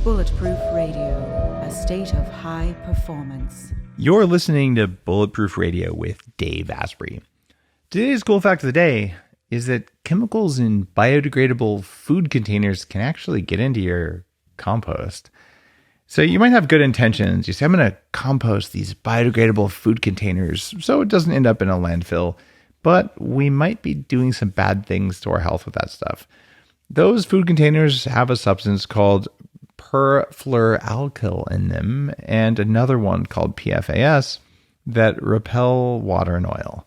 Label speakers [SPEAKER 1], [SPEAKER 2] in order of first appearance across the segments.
[SPEAKER 1] Bulletproof Radio, a state of high performance.
[SPEAKER 2] You're listening to Bulletproof Radio with Dave Asprey. Today's cool fact of the day is that chemicals in biodegradable food containers can actually get into your compost. So you might have good intentions. You say, I'm going to compost these biodegradable food containers so it doesn't end up in a landfill, but we might be doing some bad things to our health with that stuff. Those food containers have a substance called perfluoralkyl in them and another one called PFAS that repel water and oil.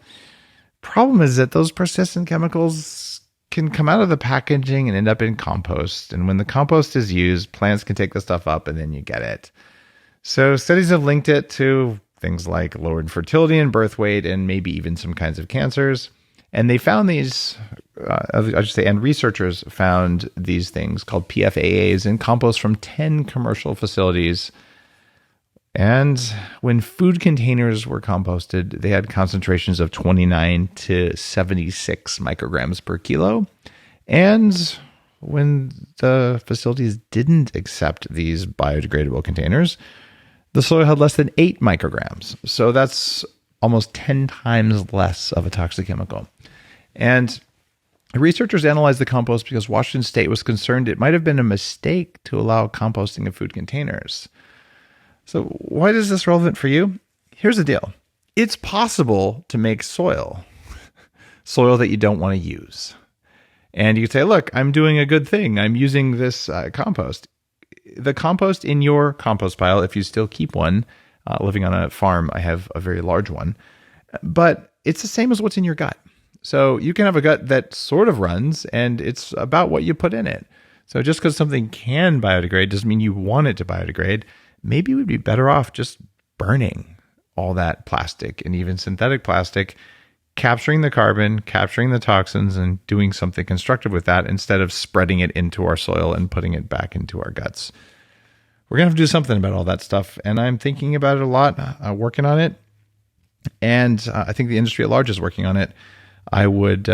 [SPEAKER 2] Problem is that those persistent chemicals can come out of the packaging and end up in compost. And when the compost is used, plants can take the stuff up and then you get it. So studies have linked it to things like lowered fertility and birth weight and maybe even some kinds of cancers. And they found these, and researchers found these things called PFAAs in compost from 10 commercial facilities. And when food containers were composted, they had concentrations of 29 to 76 micrograms per kilo. And when the facilities didn't accept these biodegradable containers, the soil had less than 8 micrograms. So that's almost 10 times less of a toxic chemical. And researchers analyzed the compost because Washington State was concerned it might have been a mistake to allow composting of food containers. So why is this relevant for you? Here's the deal. It's possible to make soil that you don't want to use. And you could say, look, I'm doing a good thing. I'm using this compost. The compost in your compost pile, if you still keep one, living on a farm, I have a very large one, but it's the same as what's in your gut. So you can have a gut that sort of runs, and it's about what you put in it. So just because something can biodegrade doesn't mean you want it to biodegrade. Maybe we'd be better off just burning all that plastic and even synthetic plastic, capturing the carbon, capturing the toxins, and doing something constructive with that instead of spreading it into our soil and putting it back into our guts. We're going to have to do something about all that stuff, and I'm thinking about it a lot, working on it, and I think the industry at large is working on it. I would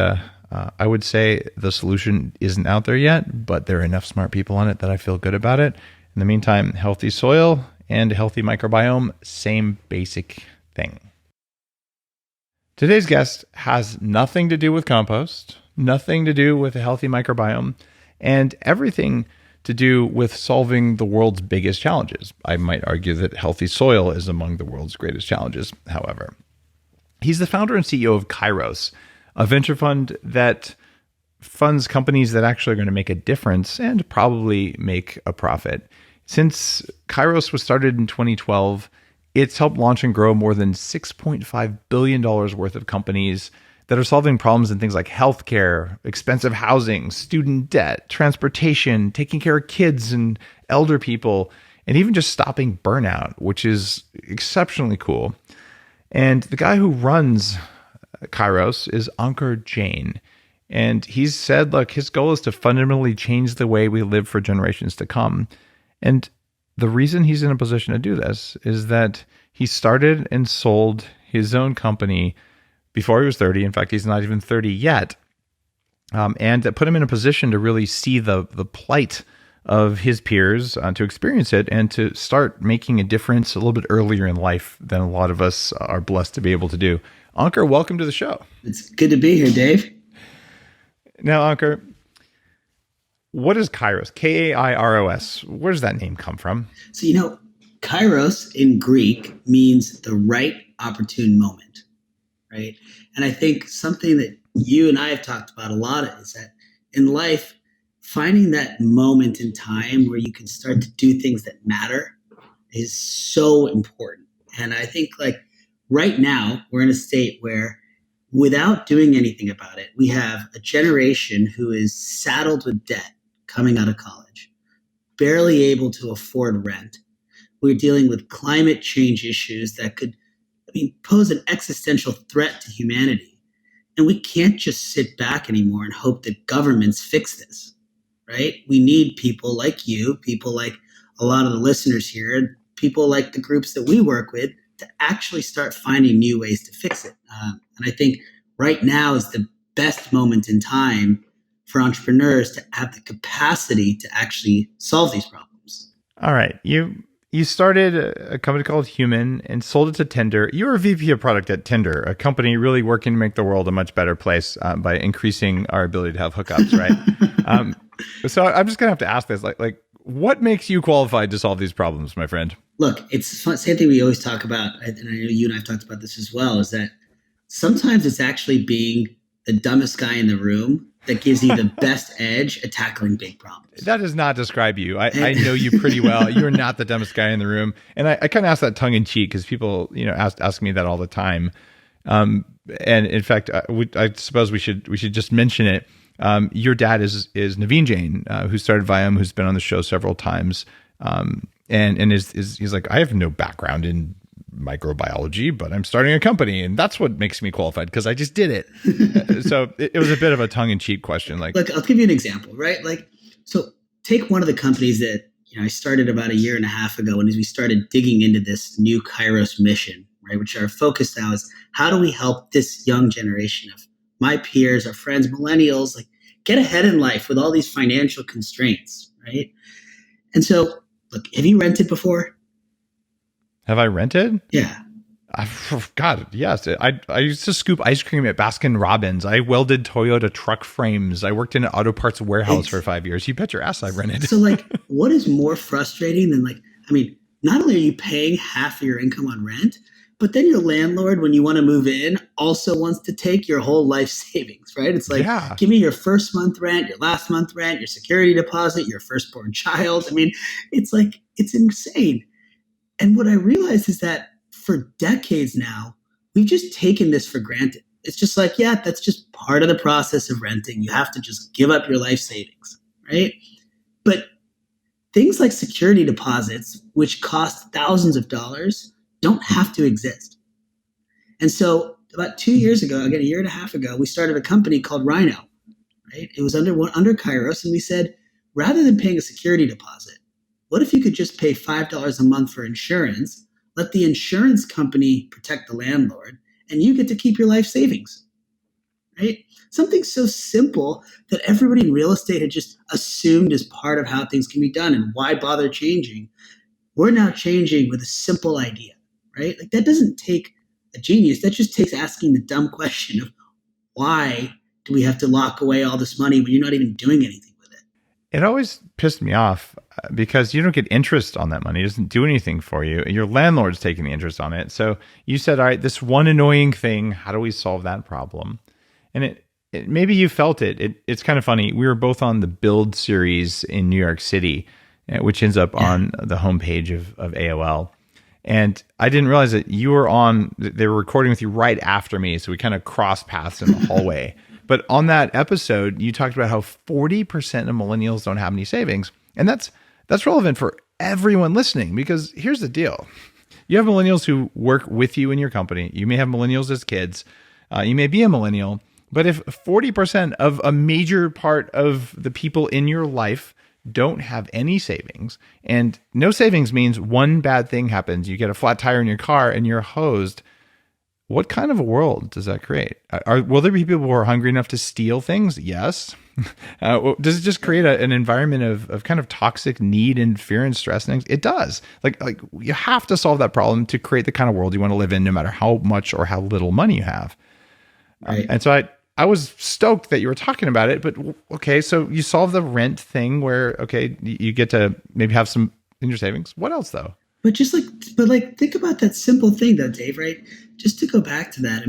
[SPEAKER 2] say the solution isn't out there yet, but there are enough smart people on it that I feel good about it. In the meantime, healthy soil and healthy microbiome, same basic thing. Today's guest has nothing to do with compost, nothing to do with a healthy microbiome, and everything to do with solving the world's biggest challenges. I might argue that healthy soil is among the world's greatest challenges, however. He's the founder and CEO of Kairos, a venture fund that funds companies that actually are going to make a difference and probably make a profit. Since Kairos was started in 2012, it's helped launch and grow more than $6.5 billion worth of companies that are solving problems in things like healthcare, expensive housing, student debt, transportation, taking care of kids and elder people, and even just stopping burnout, which is exceptionally cool. And the guy who runs Kairos is Ankur Jain. And he's said, look, his goal is to fundamentally change the way we live for generations to come. And the reason he's in a position to do this is that he started and sold his own company before he was 30. In fact, he's not even 30 yet. And that put him in a position to really see the plight of his peers, to experience it and to start making a difference a little bit earlier in life than a lot of us are blessed to be able to do. Ankur, welcome to the show.
[SPEAKER 3] It's good to be here, Dave.
[SPEAKER 2] Now, Ankur, what is Kairos? Kairos. Where does that name come from?
[SPEAKER 3] So, Kairos in Greek means the right opportune moment, right? And I think something that you and I have talked about a lot is that in life, finding that moment in time where you can start to do things that matter is so important. And I think right now we're in a state where without doing anything about it, we have a generation who is saddled with debt coming out of college, barely able to afford rent. We're dealing with climate change issues that could pose an existential threat to humanity. And we can't just sit back anymore and hope that governments fix this, right? We need people like you, people like a lot of the listeners here, and people like the groups that we work with to actually start finding new ways to fix it. And I think right now is the best moment in time for entrepreneurs to have the capacity to actually solve these problems.
[SPEAKER 2] All right. You started a company called Human and sold it to Tinder. You were a VP of product at Tinder, a company really working to make the world a much better place by increasing our ability to have hookups, right? So I'm just gonna have to ask this: like, what makes you qualified to solve these problems, my friend?
[SPEAKER 3] Look, it's fun, same thing we always talk about, and I know you and I have talked about this as well. Is that sometimes it's actually being the dumbest guy in the room that gives you the best edge at tackling big problems.
[SPEAKER 2] That does not describe you. I know you pretty well. You're not the dumbest guy in the room. And I kind of ask that tongue in cheek because people, ask me that all the time. And in fact, I suppose we should just mention it. Your dad is Naveen Jain, who started Viome, who's been on the show several times. And he's like, I have no background in microbiology, but I'm starting a company, and that's what makes me qualified because I just did it. So it was a bit of a tongue-in-cheek question. Like,
[SPEAKER 3] look, I'll give you an example, right? So take one of the companies that I started about a year and a half ago, and as we started digging into this new Kairos mission, right, which our focus now is how do we help this young generation of my peers, our friends, millennials, like get ahead in life with all these financial constraints, right? And so, look, have you rented before?
[SPEAKER 2] Have I rented?
[SPEAKER 3] Yeah.
[SPEAKER 2] God, yes. I used to scoop ice cream at Baskin Robbins. I welded Toyota truck frames. I worked in an auto parts warehouse for 5 years. You bet your ass I rented.
[SPEAKER 3] So what is more frustrating than not only are you paying half of your income on rent, but then your landlord, when you want to move in, also wants to take your whole life savings, right? It's like, Give me your first month rent, your last month rent, your security deposit, your firstborn child. It's insane. And what I realized is that for decades now, we've just taken this for granted. It's just like, yeah, that's just part of the process of renting. You have to just give up your life savings, right? But things like security deposits, which cost thousands of dollars, don't have to exist. And so about 2 years ago, again, a year and a half ago, we started a company called Rhino, right? It was under Kairos. And we said, rather than paying a security deposit, what if you could just pay $5 a month for insurance, let the insurance company protect the landlord, and you get to keep your life savings, right? Something so simple that everybody in real estate had just assumed is part of how things can be done, and why bother changing? We're now changing with a simple idea, right? Like that doesn't take a genius. That just takes asking the dumb question of why do we have to lock away all this money when you're not even doing anything with it?
[SPEAKER 2] It always pissed me off because you don't get interest on that money. It doesn't do anything for you. Your landlord's taking the interest on it. So you said, all right, this one annoying thing, how do we solve that problem? And it maybe you felt it. It's kind of funny. We were both on the Build series in New York City, which ends up on the homepage of AOL. And I didn't realize that you were on, they were recording with you right after me. So we kind of crossed paths in the hallway. But on that episode, you talked about how 40% of millennials don't have any savings. And that's relevant for everyone listening, because here's the deal. You have millennials who work with you in your company. You may have millennials as kids. You may be a millennial. But if 40% of a major part of the people in your life don't have any savings, and no savings means one bad thing happens, you get a flat tire in your car and you're hosed, what kind of a world does that create? Will there be people who are hungry enough to steal things? Yes. Does it just create an environment of kind of toxic need and fear and stress and things? It does. Like you have to solve that problem to create the kind of world you want to live in, no matter how much or how little money you have. Right. And so I was stoked that you were talking about it, but okay, so you solve the rent thing where, okay, you get to maybe have some in your savings. What else though?
[SPEAKER 3] But think about that simple thing though, Dave, right? Just to go back to that,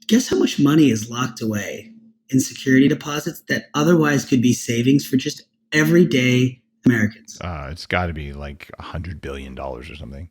[SPEAKER 3] guess how much money is locked away in security deposits that otherwise could be savings for just everyday Americans?
[SPEAKER 2] It's got to be like $100 billion or something.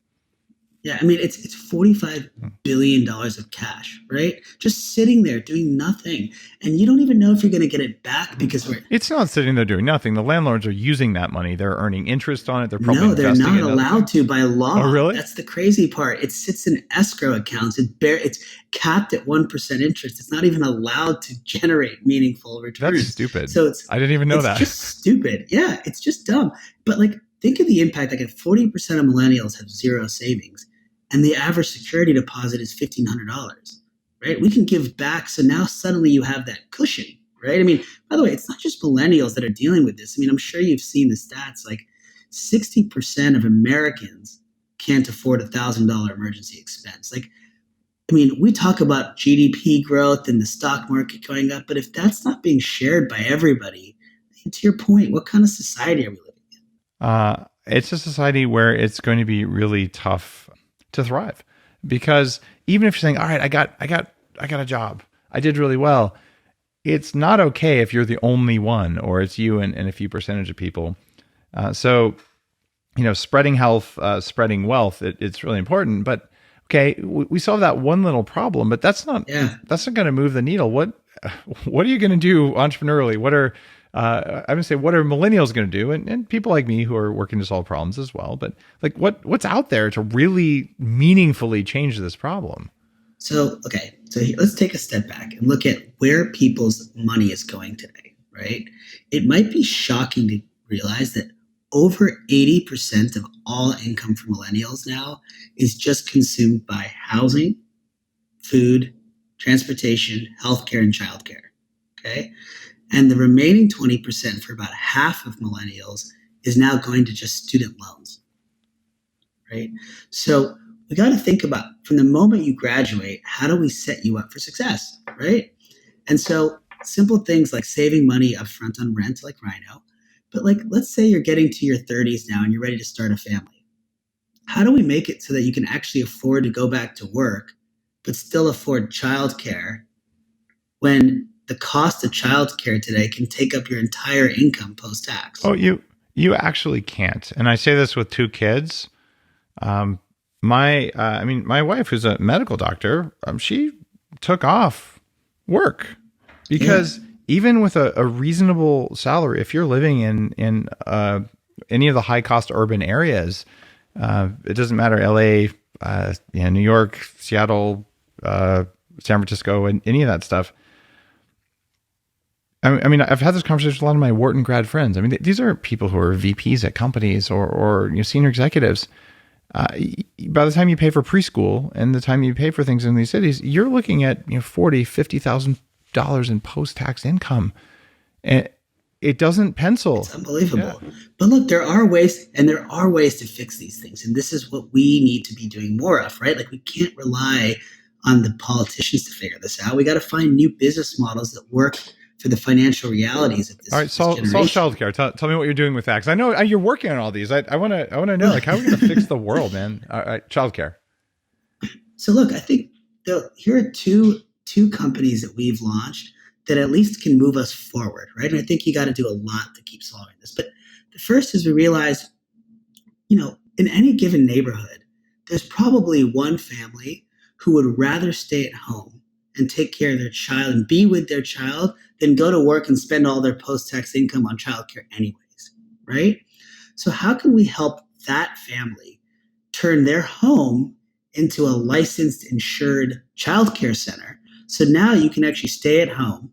[SPEAKER 3] Yeah, it's $45 billion of cash, right? Just sitting there doing nothing. And you don't even know if you're going to get it back because
[SPEAKER 2] it's not sitting there doing nothing. The landlords are using that money. They're earning interest on it. They're probably
[SPEAKER 3] they're not allowed to by law.
[SPEAKER 2] Oh, really?
[SPEAKER 3] That's the crazy part. It sits in escrow accounts. It's capped at 1% interest. It's not even allowed to generate meaningful returns.
[SPEAKER 2] That's stupid.
[SPEAKER 3] So
[SPEAKER 2] I didn't even know that.
[SPEAKER 3] It's just stupid. Yeah, it's just dumb. But think of the impact. If 40% of millennials have zero savings, and the average security deposit is $1,500, right? We can give back. So now suddenly you have that cushion, right? I mean, by the way, it's not just millennials that are dealing with this. I mean, I'm sure you've seen the stats, like 60% of Americans can't afford $1,000 emergency expense. Like, I mean, we talk about GDP growth and the stock market going up, but if that's not being shared by everybody, to your point, what kind of society are we living in?
[SPEAKER 2] It's a society where it's going to be really tough to thrive, because even if you're saying, all right, I got a job, I did really well. It's not okay if you're the only one, or it's you and a few percentage of people. So, spreading health, spreading wealth, it's really important. But okay, we solve that one little problem, but that's not going to move the needle. What are you going to do entrepreneurially? What are what are millennials going to do? And people like me who are working to solve problems as well. But like, what's out there to really meaningfully change this problem?
[SPEAKER 3] So let's take a step back and look at where people's money is going today, right? It might be shocking to realize that over 80% of all income for millennials now is just consumed by housing, food, transportation, healthcare, and childcare, okay? And the remaining 20% for about half of millennials is now going to just student loans, right? So we got to think about, from the moment you graduate, how do we set you up for success, right? And so simple things like saving money upfront on rent, like Rhino. But like, let's say you're getting to your 30s now and you're ready to start a family. How do we make it so that you can actually afford to go back to work, but still afford childcare when the cost of childcare today can take up your entire income post-tax?
[SPEAKER 2] Oh, you actually can't. And I say this with two kids. My wife, who's a medical doctor, she took off work because even with a reasonable salary, if you're living in any of the high cost urban areas, it doesn't matter, LA, New York, Seattle, San Francisco, and any of that stuff. I mean, I've had this conversation with a lot of my Wharton grad friends. I mean, these are people who are VPs at companies or senior executives. By the time you pay for preschool and the time you pay for things in these cities, you're looking at $40,000-$50,000 in post-tax income. And it doesn't pencil.
[SPEAKER 3] It's unbelievable. Yeah. But look, there are ways to fix these things. And this is what we need to be doing more of, right? Like, we can't rely on the politicians to figure this out. We got to find new business models that work for the financial realities of this.
[SPEAKER 2] All right, solve childcare. Tell me what you're doing with that, because I know you're working on all these. I want to know, like, how are we going to fix the world, man? All right, childcare.
[SPEAKER 3] So look, I think here are two companies that we've launched that at least can move us forward, right? And I think you got to do a lot to keep solving this. But the first is we realized, in any given neighborhood, there's probably one family who would rather stay at home and take care of their child and be with their child than go to work and spend all their post-tax income on childcare anyways, right? So how can we help that family turn their home into a licensed, insured childcare center? So now you can actually stay at home,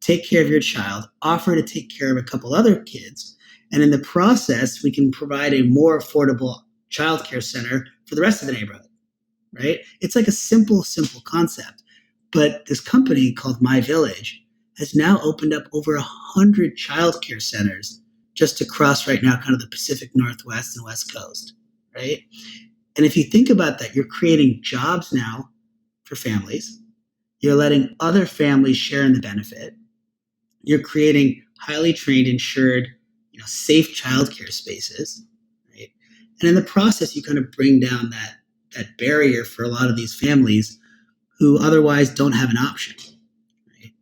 [SPEAKER 3] take care of your child, offer to take care of a couple other kids, and in the process, we can provide a more affordable childcare center for the rest of the neighborhood, right? It's like a simple concept. But this company called My Village has now opened up over 100 childcare centers just across right now kind of the Pacific Northwest and West Coast, right? And if you think about that, you're creating jobs now for families. You're letting other families share in the benefit. You're creating highly trained, insured, safe childcare spaces, right? And in the process, you kind of bring down that barrier for a lot of these families who otherwise don't have an option. Right?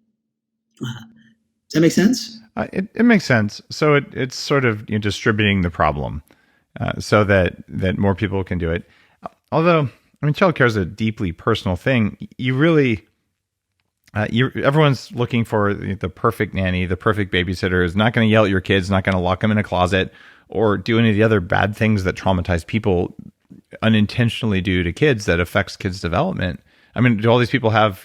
[SPEAKER 3] Does that make sense?
[SPEAKER 2] It makes sense. So it's sort of distributing the problem so that more people can do it. Although, I mean, childcare is a deeply personal thing. You really, everyone's looking for the perfect nanny, the perfect babysitter, is not going to yell at your kids, not going to lock them in a closet, or do any of the other bad things that traumatize people unintentionally do to kids that affects kids' development. I mean, do all these people have,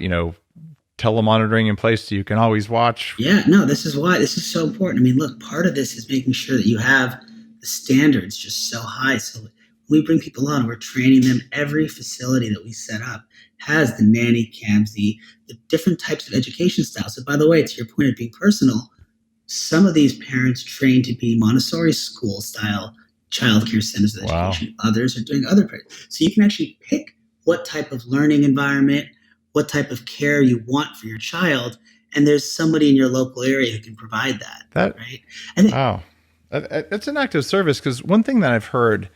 [SPEAKER 2] telemonitoring in place so you can always watch?
[SPEAKER 3] Yeah, no, this is why this is so important. I mean, look, part of this is making sure that you have the standards just so high. So when we bring people on, we're training them. Every facility that we set up has the nanny cams, the different types of education styles. So by the way, to your point of being personal, some of these parents train to be Montessori school style childcare centers of education. Wow. Others are doing other parts. So you can actually pick what type of learning environment, what type of care you want for your child. And there's somebody in your local area who can provide that. Right?
[SPEAKER 2] Wow. It's an active service, because one thing that I've heard,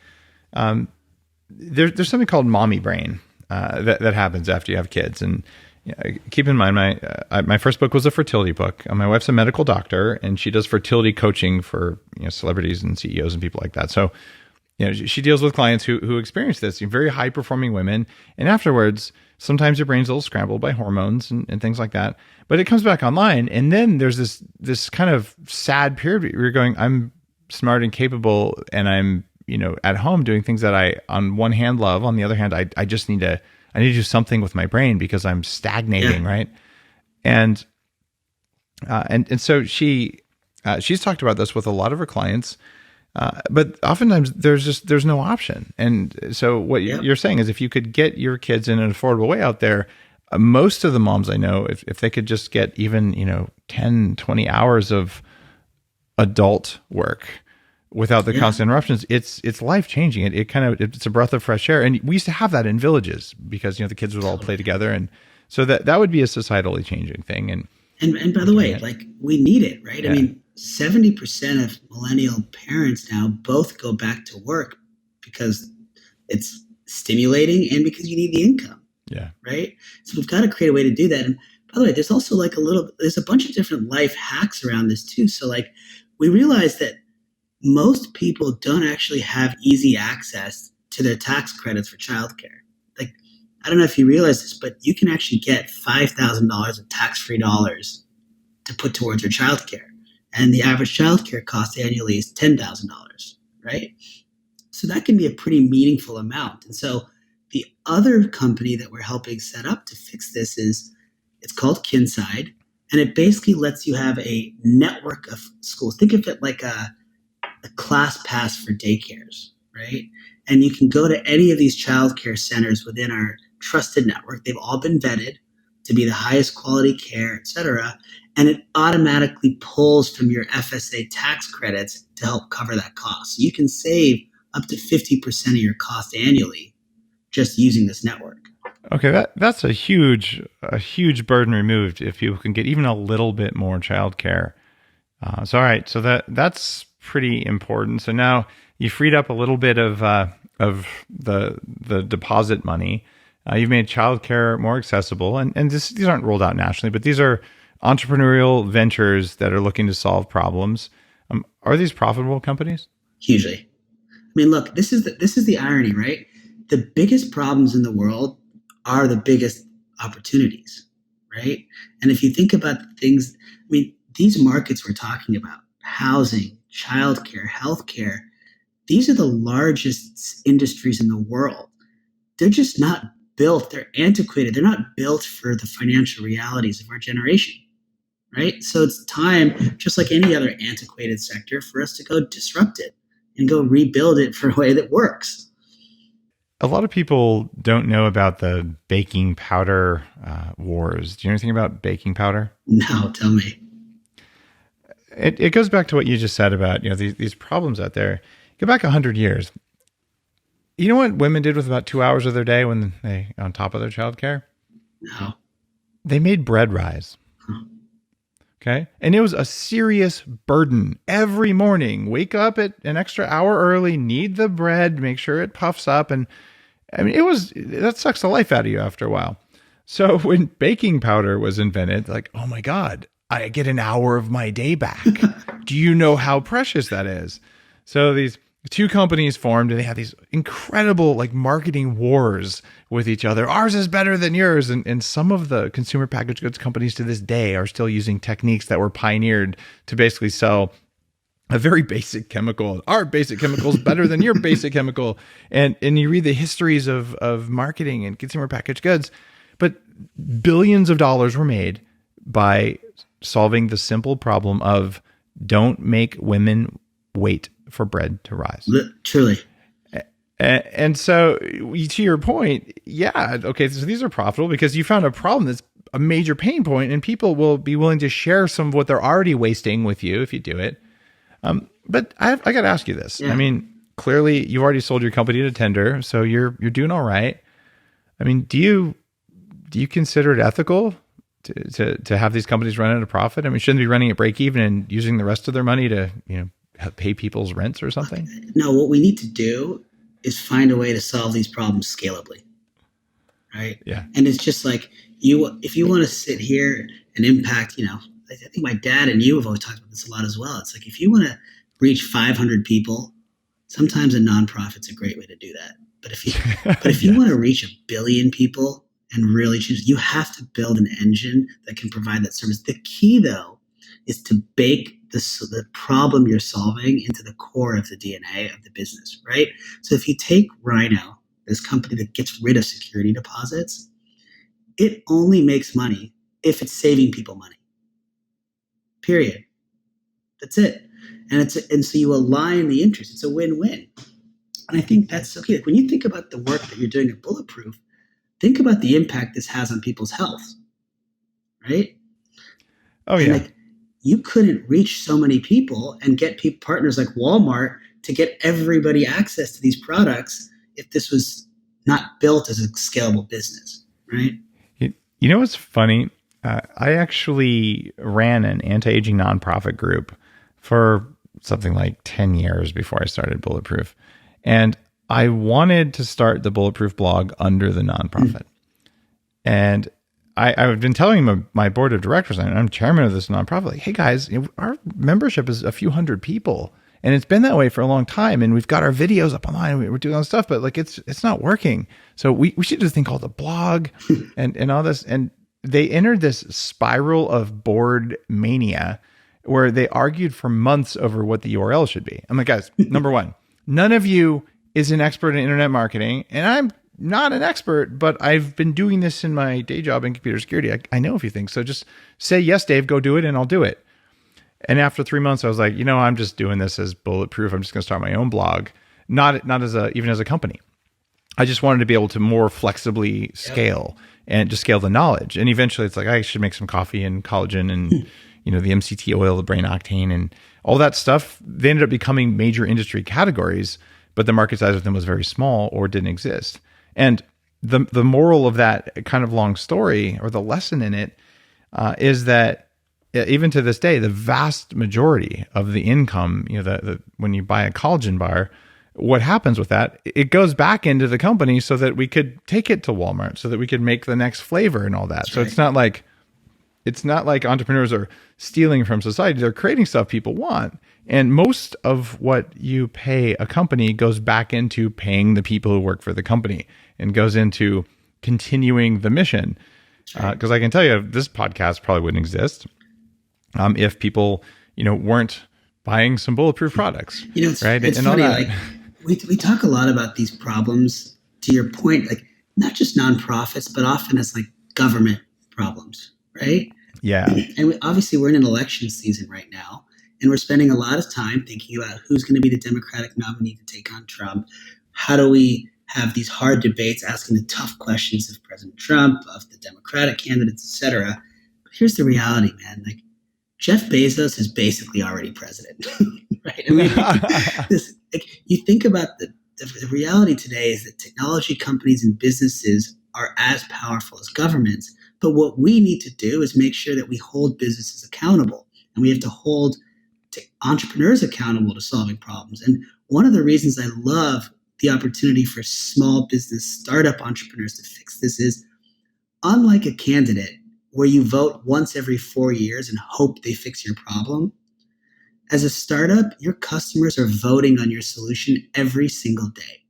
[SPEAKER 2] there's something called mommy brain that happens after you have kids. And keep in mind, my first book was a fertility book. My wife's a medical doctor, and she does fertility coaching for celebrities and CEOs and people like that. So she deals with clients who experience this, very high performing women. And afterwards, sometimes your brain's a little scrambled by hormones and things like that. But it comes back online, and then there's this kind of sad period where you're going, I'm smart and capable, and I'm at home doing things that I, on one hand, love. On the other hand, I just need to do something with my brain because I'm stagnating, right? And so she's talked about this with a lot of her clients, but oftentimes there's no option. And so what you're saying is, if you could get your kids in an affordable way out there, most of the moms I know, if they could just get even 10, 20 hours of adult work without the constant interruptions, it's life changing. It's a breath of fresh air. And we used to have that in villages because the kids would all play together, and so that would be a societally changing thing. And
[SPEAKER 3] by the way, like, we need it, right? I mean, 70% of millennial parents now both go back to work because it's stimulating and because you need the income.
[SPEAKER 2] Yeah.
[SPEAKER 3] Right. So we've got to create a way to do that. And by the way, there's also there's a bunch of different life hacks around this too. So like, we realize that most people don't actually have easy access to their tax credits for childcare. Like, I don't know if you realize this, but you can actually get $5,000 of tax-free dollars to put towards your childcare. And the average childcare cost annually is $10,000, right? So that can be a pretty meaningful amount. And so the other company that we're helping set up to fix this it's called Kinside, and it basically lets you have a network of schools. Think of it like a class pass for daycares, right? And you can go to any of these childcare centers within our trusted network. They've all been vetted to be the highest quality care, et cetera. And it automatically pulls from your FSA tax credits to help cover that cost. So you can save up to 50% of your cost annually just using this network.
[SPEAKER 2] Okay, that's a huge burden removed if you can get even a little bit more childcare. So all right, so that's pretty important. So now you freed up a little bit of the deposit money. You've made childcare more accessible, and these aren't rolled out nationally, but these are entrepreneurial ventures that are looking to solve problems. Are these profitable companies?
[SPEAKER 3] Hugely. I mean, look, this is the irony, right? The biggest problems in the world are the biggest opportunities, right? And if you think about the things, I mean, these markets we're talking about, housing, childcare, healthcare, these are the largest industries in the world. They're just not built. They're antiquated. They're not built for the financial realities of our generation, right? So it's time, just like any other antiquated sector, for us to go disrupt it and go rebuild it for a way that works.
[SPEAKER 2] A lot of people don't know about the baking powder wars. Do you know anything about baking powder?
[SPEAKER 3] No, tell me.
[SPEAKER 2] It goes back to what you just said about these problems out there. Go back 100 years. You know what women did with about 2 hours of their day when they on top of their childcare?
[SPEAKER 3] No.
[SPEAKER 2] They made bread rise. Okay. And it was a serious burden every morning. Wake up at an extra hour early, knead the bread, make sure it puffs up. And I mean, that sucks the life out of you after a while. So when baking powder was invented, like, oh my God, I get an hour of my day back. Do you know how precious that is? So these two companies formed, and they had these incredible marketing wars with each other. Ours is better than yours. And some of the consumer packaged goods companies to this day are still using techniques that were pioneered to basically sell a very basic chemical. Our basic chemical is better than your basic chemical. And you read the histories of marketing and consumer packaged goods, but billions of dollars were made by solving the simple problem of don't make women wait for bread to rise.
[SPEAKER 3] Truly.
[SPEAKER 2] And so to your point, yeah, okay, so these are profitable because you found a problem that's a major pain point, and people will be willing to share some of what they're already wasting with you if you do it. But I got to ask you this.
[SPEAKER 3] Yeah.
[SPEAKER 2] I mean, clearly you've already sold your company to Tender, so you're doing all right. I mean, do you consider it ethical to have these companies run at a profit? I mean, shouldn't they be running at break even and using the rest of their money to, pay people's rents or something?
[SPEAKER 3] No, what we need to do is find a way to solve these problems scalably. Right.
[SPEAKER 2] Yeah.
[SPEAKER 3] And it's just like if you want to sit here and impact, I think my dad and you have always talked about this a lot as well. It's like, if you want to reach 500 people, sometimes a nonprofit's a great way to do that. But if you want to reach 1 billion people and really choose, you have to build an engine that can provide that service. The key, though, is to bake the problem you're solving into the core of the DNA of the business, right? So if you take Rhino, this company that gets rid of security deposits, it only makes money if it's saving people money. Period. That's it. And so you align the interest. It's a win-win. And I think that's okay. When you think about the work that you're doing at Bulletproof, think about the impact this has on people's health, right?
[SPEAKER 2] Oh, yeah.
[SPEAKER 3] And you couldn't reach so many people and get partners like Walmart to get everybody access to these products if this was not built as a scalable business, right?
[SPEAKER 2] You know what's funny? I actually ran an anti-aging nonprofit group for something like 10 years before I started Bulletproof. And I wanted to start the Bulletproof blog under the nonprofit. And I've been telling my board of directors, and I'm chairman of this nonprofit, like, hey guys, our membership is a few hundred people. And it's been that way for a long time. And we've got our videos up online. We're doing all this stuff, but it's not working. So we should do this thing called a blog and all this. And they entered this spiral of board mania where they argued for months over what the URL should be. I'm like, guys, number one, none of you is an expert in internet marketing. And I'm not an expert, but I've been doing this in my day job in computer security. I know a few things. So just say, yes, Dave, go do it, and I'll do it. And after 3 months, I was like, I'm just doing this as Bulletproof. I'm just going to start my own blog, not as even as a company. I just wanted to be able to more flexibly scale and just scale the knowledge. And eventually it's like, I should make some coffee and collagen and, the MCT oil, the brain octane and all that stuff. They ended up becoming major industry categories, but the market size of them was very small or didn't exist. And the moral of that kind of long story, or the lesson in it, is that even to this day, the vast majority of the income, when you buy a collagen bar, what happens with that, it goes back into the company so that we could take it to Walmart, so that we could make the next flavor and all that. That's so right. It's not like entrepreneurs are stealing from society. They're creating stuff people want. And most of what you pay a company goes back into paying the people who work for the company and goes into continuing the mission. Because I can tell you, this podcast probably wouldn't exist if people, weren't buying some Bulletproof products. Right?
[SPEAKER 3] It's
[SPEAKER 2] and
[SPEAKER 3] funny,
[SPEAKER 2] all that.
[SPEAKER 3] We talk a lot about these problems, to your point, like not just nonprofits, but often as like government problems, right?
[SPEAKER 2] Yeah.
[SPEAKER 3] And obviously we're in an election season right now, and we're spending a lot of time thinking about who's going to be the Democratic nominee to take on Trump. How do we have these hard debates asking the tough questions of President Trump, of the Democratic candidates, et cetera? But here's the reality, man. Like, Jeff Bezos is basically already president, right? I mean, you think about the reality today is that technology companies and businesses are as powerful as governments. But what we need to do is make sure that we hold businesses accountable, and we have to hold entrepreneurs accountable to solving problems. And one of the reasons I love the opportunity for small business startup entrepreneurs to fix this is, unlike a candidate where you vote once every 4 years and hope they fix your problem, as a startup, your customers are voting on your solution every single day,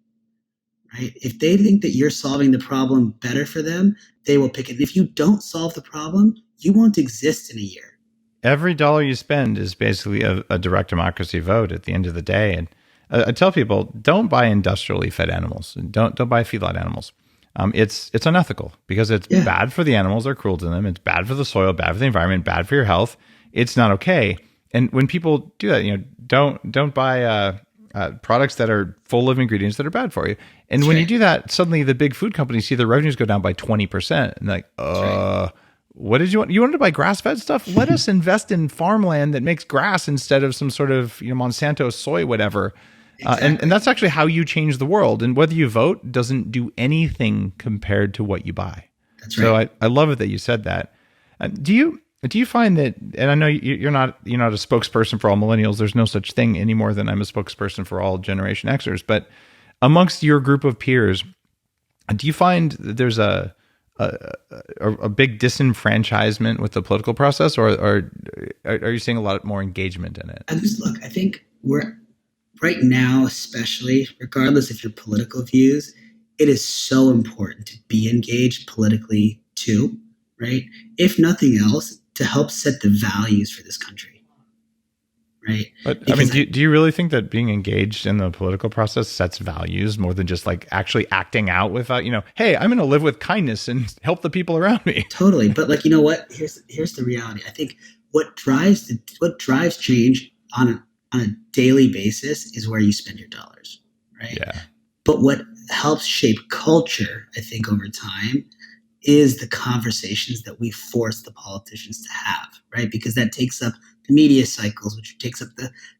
[SPEAKER 3] right? If they think that you're solving the problem better for them, they will pick it. And if you don't solve the problem, you won't exist in a year.
[SPEAKER 2] Every dollar you spend is basically a direct democracy vote at the end of the day. And I tell people, don't buy industrially fed animals. Don't buy feedlot animals. It's unethical because it's bad for the animals. They're cruel to them. It's bad for the soil, bad for the environment, bad for your health. It's not okay. And when people do that, don't buy products that are full of ingredients that are bad for you. And when you do that, suddenly the big food companies see their revenues go down by 20%. And like, what did you want? You wanted to buy grass-fed stuff? Let us invest in farmland that makes grass instead of some sort of Monsanto soy, whatever. And that's actually how you change the world. And whether you vote doesn't do anything compared to what you buy.
[SPEAKER 3] That's right.
[SPEAKER 2] So I love it that you said that. Do you find that, and I know you're not a spokesperson for all millennials, there's no such thing any more than I'm a spokesperson for all Generation Xers, but amongst your group of peers, do you find that there's a big disenfranchisement with the political process, or are you seeing a lot more engagement in it?
[SPEAKER 3] I think we're right now, especially regardless of your political views, it is so important to be engaged politically too, right? If nothing else, to help set the values for this country, right?
[SPEAKER 2] But because do you really think that being engaged in the political process sets values more than just like actually acting out without, hey, I'm going to live with kindness and help the people around me?
[SPEAKER 3] Totally. But like, you know what? Here's the reality. I think what drives change on a daily basis is where you spend your dollars, right?
[SPEAKER 2] Yeah.
[SPEAKER 3] But what helps shape culture, I think, over time is the conversations that we force the politicians to have, right? Because that takes up the media cycles, which takes up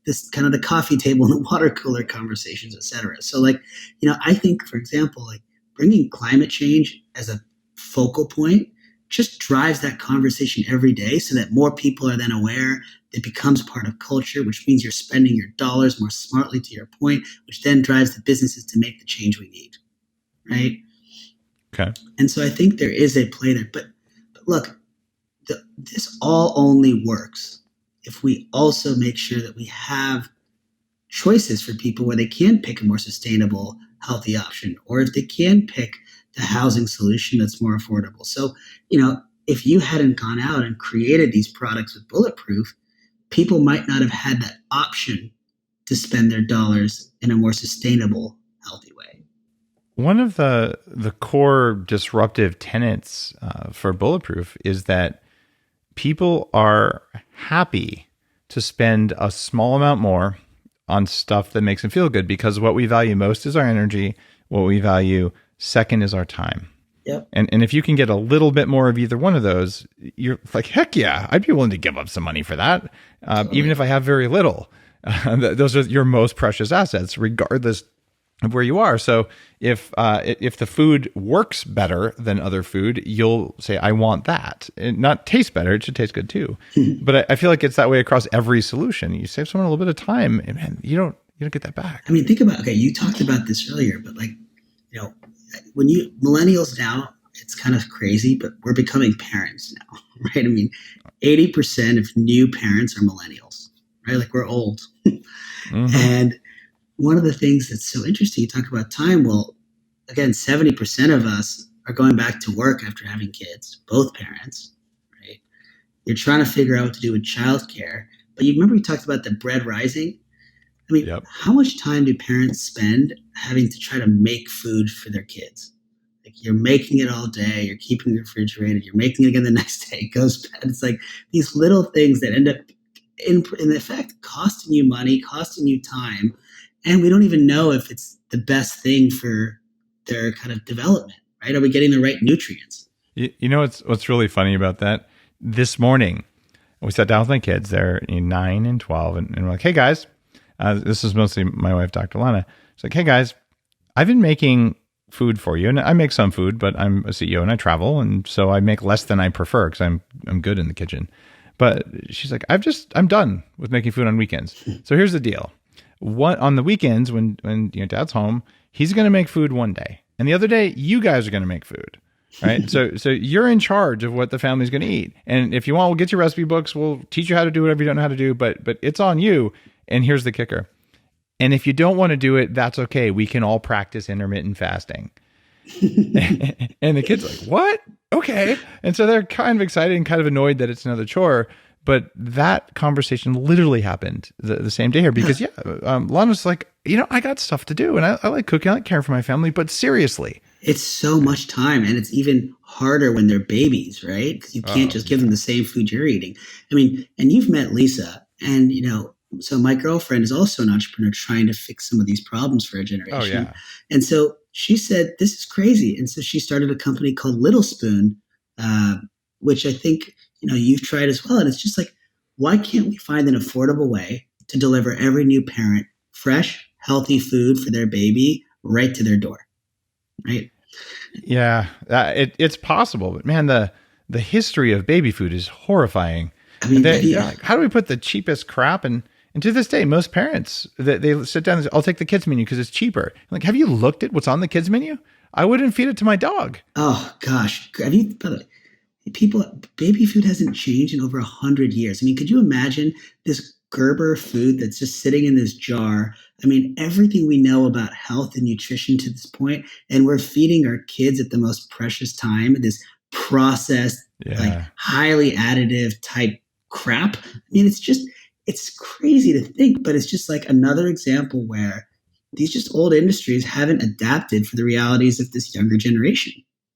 [SPEAKER 3] this kind of the coffee table and the water cooler conversations, et cetera. So like, I think, for example, like bringing climate change as a focal point just drives that conversation every day so that more people are then aware. It becomes part of culture, which means you're spending your dollars more smartly, to your point, which then drives the businesses to make the change we need, right?
[SPEAKER 2] Okay.
[SPEAKER 3] And so I think there is a play there. But look, this all only works if we also make sure that we have choices for people where they can pick a more sustainable, healthy option, or if they can pick the housing solution that's more affordable. So, if you hadn't gone out and created these products with Bulletproof, people might not have had that option to spend their dollars in a more sustainable, healthy way.
[SPEAKER 2] One of the core disruptive tenets for Bulletproof is that people are happy to spend a small amount more on stuff that makes them feel good, because what we value most is our energy. What we value second is our time.
[SPEAKER 3] Yep.
[SPEAKER 2] And if you can get a little bit more of either one of those, you're like, heck yeah, I'd be willing to give up some money for that, totally. Even if I have very little. Those are your most precious assets, regardless of where you are. So if the food works better than other food, you'll say, I want that. And not taste better, it should taste good too. But I feel like it's that way across every solution. You save someone a little bit of time, and man, you don't get that back.
[SPEAKER 3] I mean, think about, you talked about this earlier, but like, when millennials now, it's kind of crazy, but we're becoming parents now, right? I mean, 80% of new parents are millennials, right? Like we're old. Mm-hmm. And one of the things that's so interesting, you talk about time. Well, again, 70% of us are going back to work after having kids, both parents, right? You're trying to figure out what to do with childcare. But you remember we talked about the bread rising? I mean, yep. How much time do parents spend having to try to make food for their kids? Like you're making it all day, you're keeping it refrigerated, you're making it again the next day, it goes bad. It's like these little things that end up, in effect, costing you money, costing you time. And we don't even know if it's the best thing for their kind of development, right? Are we getting the right nutrients?
[SPEAKER 2] You know what's really funny about that? This morning, we sat down with my kids. They're 9 and 12, and we're like, hey guys, this is mostly my wife, Dr. Lana. It's like, hey guys, I've been making food for you, and I make some food, but I'm a CEO and I travel, and so I make less than I prefer because I'm good in the kitchen. But she's like, I'm done with making food on weekends. So here's the deal. On the weekends when Dad's home, he's going to make food one day, and the other day you guys are going to make food, right? so you're in charge of what the family's going to eat, and if you want, we'll get you recipe books. We'll teach you how to do whatever you don't know how to do, but it's on you. And here's the kicker. And if you don't want to do it, that's okay. We can all practice intermittent fasting. And the kid's like, what? Okay. And so they're kind of excited and kind of annoyed that it's another chore. But that conversation literally happened the same day here because, Lana's like, I got stuff to do. And I like cooking. I like caring for my family. But seriously.
[SPEAKER 3] It's so much time. And it's even harder when they're babies, right? Because you can't just give them the same food you're eating. I mean, and you've met Lisa. And, So my girlfriend is also an entrepreneur trying to fix some of these problems for a generation.
[SPEAKER 2] Oh, yeah.
[SPEAKER 3] And so she said, this is crazy. And so she started a company called Little Spoon, which I think, you've tried as well. And it's just like, why can't we find an affordable way to deliver every new parent fresh, healthy food for their baby right to their door? Right.
[SPEAKER 2] Yeah, it's possible. But man, the history of baby food is horrifying.
[SPEAKER 3] I mean,
[SPEAKER 2] they're like, how do we put the cheapest crap? And to this day, most parents, they sit down and say, I'll take the kids menu because it's cheaper. I'm like, have you looked at what's on the kids menu? I wouldn't feed it to my dog.
[SPEAKER 3] Oh, gosh. Have you, by the way, baby food hasn't changed in over 100 years. I mean, could you imagine this Gerber food that's just sitting in this jar? I mean, everything we know about health and nutrition to this point, and we're feeding our kids at the most precious time, this processed, like highly additive type crap. I mean, it's crazy to think, but it's just like another example where these just old industries haven't adapted for the realities of this younger generation.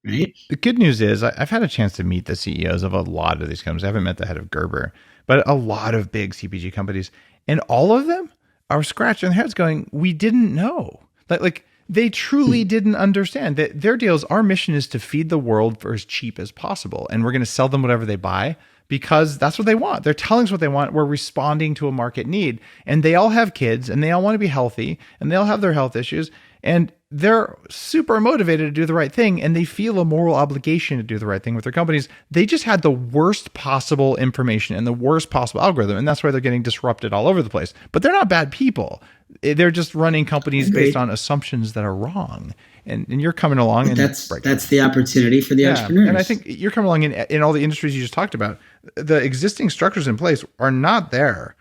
[SPEAKER 3] Right.
[SPEAKER 2] The good news is I've had a chance to meet the CEOs of a lot of these companies. I haven't met the head of Gerber, but a lot of big CPG companies, and all of them are scratching their heads going, we didn't know. Like they truly didn't understand that their deals. Our mission is to feed the world for as cheap as possible. And we're going to sell them whatever they buy because that's what they want. They're telling us what they want. We're responding to a market need, and they all have kids and they all want to be healthy and they all have their health issues. And they're super motivated to do the right thing, and they feel a moral obligation to do the right thing with their companies. They just had the worst possible information and the worst possible algorithm, and that's why they're getting disrupted all over the place. But they're not bad people. They're just running companies based on assumptions that are wrong. And you're coming along, and
[SPEAKER 3] that's the opportunity for the entrepreneurs.
[SPEAKER 2] And I think you're coming along in all the industries you just talked about. The existing structures in place are not there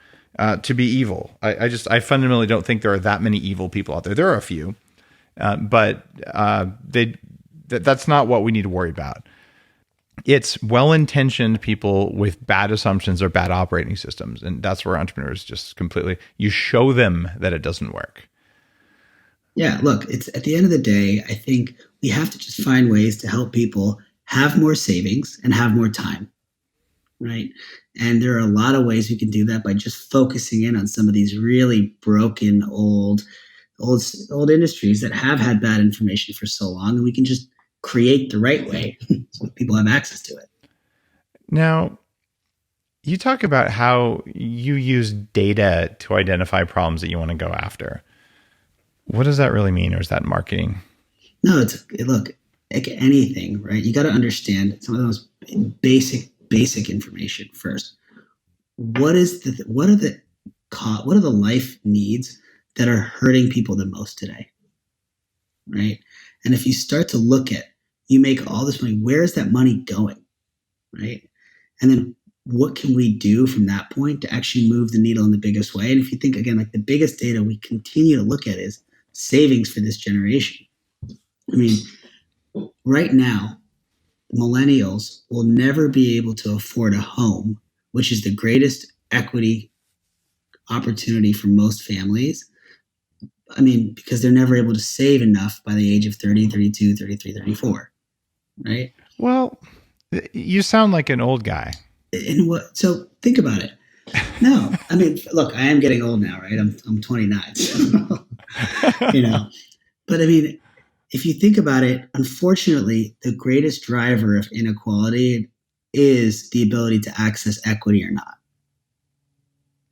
[SPEAKER 2] to be evil. I fundamentally don't think there are that many evil people out there. There are a few. But that's not what we need to worry about. It's well-intentioned people with bad assumptions or bad operating systems. And that's where entrepreneurs just completely, you show them that it doesn't work.
[SPEAKER 3] Yeah, look, it's at the end of the day, I think we have to just find ways to help people have more savings and have more time, right? And there are a lot of ways we can do that by just focusing in on some of these really broken old industries that have had bad information for so long, and we can just create the right way so people have access to it.
[SPEAKER 2] Now, you talk about how you use data to identify problems that you want to go after. What does that really mean, or is that marketing? No,
[SPEAKER 3] look, like anything, right? You got to understand some of the most basic information first. What are the life needs that are hurting people the most today, right? And if you start to look at, you make all this money, where is that money going, right? And then what can we do from that point to actually move the needle in the biggest way? And if you think, again, like the biggest data we continue to look at is savings for this generation. I mean, right now, millennials will never be able to afford a home, which is the greatest equity opportunity for most families. I mean, because they're never able to save enough by the age of 30, 32, 33, 34, right?
[SPEAKER 2] Well, you sound like an old guy.
[SPEAKER 3] So think about it. No, I mean, look, I am getting old now, right? I'm 29, so, But I mean, if you think about it, unfortunately, the greatest driver of inequality is the ability to access equity or not,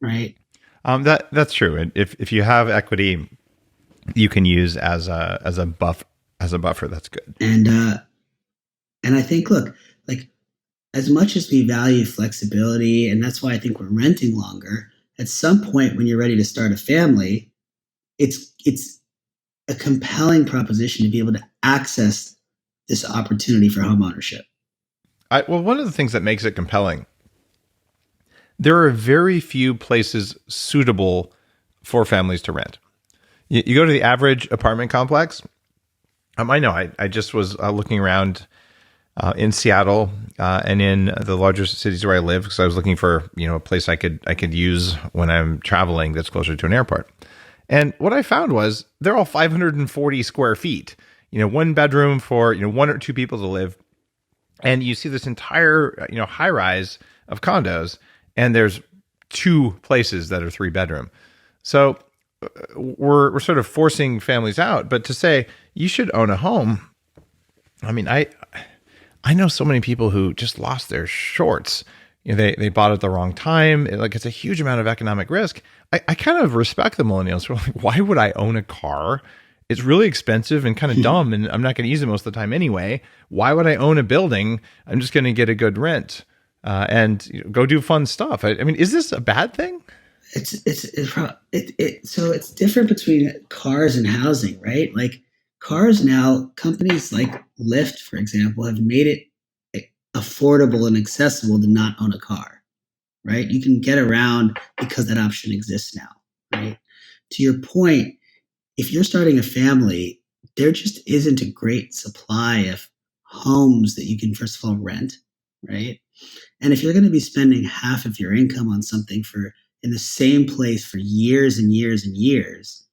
[SPEAKER 3] right?
[SPEAKER 2] That's true. And if you have equity, you can use as a buffer. That's good.
[SPEAKER 3] And I think, look, like as much as we value flexibility, and that's why I think we're renting longer. At some point, when you're ready to start a family, it's a compelling proposition to be able to access this opportunity for home ownership.
[SPEAKER 2] Well, one of the things that makes it compelling, there are very few places suitable for families to rent. You go to the average apartment complex. I know. I just was looking around in Seattle and in the larger cities where I live, because I was looking for a place I could use when I'm traveling that's closer to an airport. And what I found was they're all 540 square feet. One bedroom for one or two people to live, and you see this entire high rise of condos, and there's 2 places that are 3-bedroom. So we're sort of forcing families out. But to say you should own a home, I mean, I know so many people who just lost their shorts. They bought at the wrong time. It's a huge amount of economic risk. I kind of respect the millennials who are like, why would I own a car? It's really expensive and kind of dumb, and I'm not going to use it most of the time anyway. Why would I own a building? I'm just going to get a good rent and go do fun stuff. I mean, is this a bad thing?
[SPEAKER 3] So it's different between cars and housing, right? Like cars now, companies like Lyft, for example, have made it affordable and accessible to not own a car, right? You can get around because that option exists now, right? To your point, if you're starting a family, there just isn't a great supply of homes that you can, first of all, rent, right? And if you're going to be spending half of your income on something in the same place for years and years and years,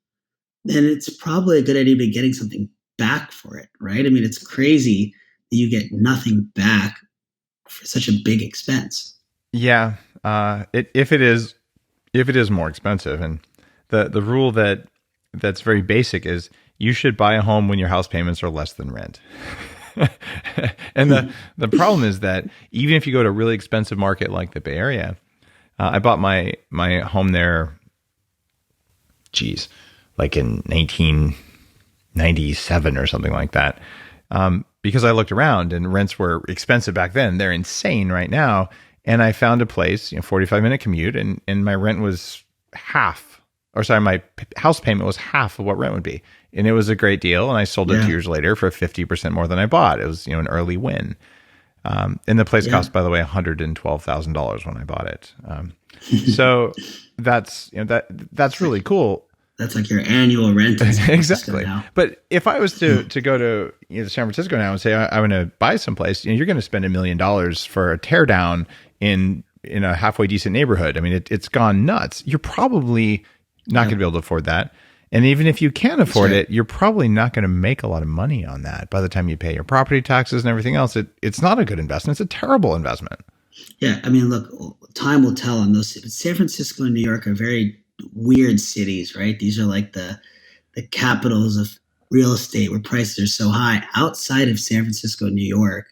[SPEAKER 3] then it's probably a good idea to be getting something back for it, right? I mean, it's crazy that you get nothing back for such a big expense.
[SPEAKER 2] Yeah, if it is more expensive, and the rule that's very basic is you should buy a home when your house payments are less than rent. And the problem is that even if you go to a really expensive market like the Bay Area, I bought my home there, like in 1997 or something like that, because I looked around and rents were expensive back then. They're insane right now. And I found a place, 45-minute commute, and my rent was my house payment was half of what rent would be. And it was a great deal. And I sold it 2 years later for 50% more than I bought. It was, an early win. And the place cost, by the way, $112,000 when I bought it. So that's really cool.
[SPEAKER 3] That's like your annual rent.
[SPEAKER 2] Exactly. But if I was to go to San Francisco now and say I'm going to buy someplace, you're going to spend $1 million for a teardown in a halfway decent neighborhood. I mean, it's gone nuts. You're probably not going to be able to afford that. And even if you can afford it, you're probably not going to make a lot of money on that. By the time you pay your property taxes and everything else, it's not a good investment. It's a terrible investment.
[SPEAKER 3] Yeah. I mean, look, time will tell on those. San Francisco and New York are very weird cities, right? These are like the capitals of real estate where prices are so high. Outside of San Francisco and New York,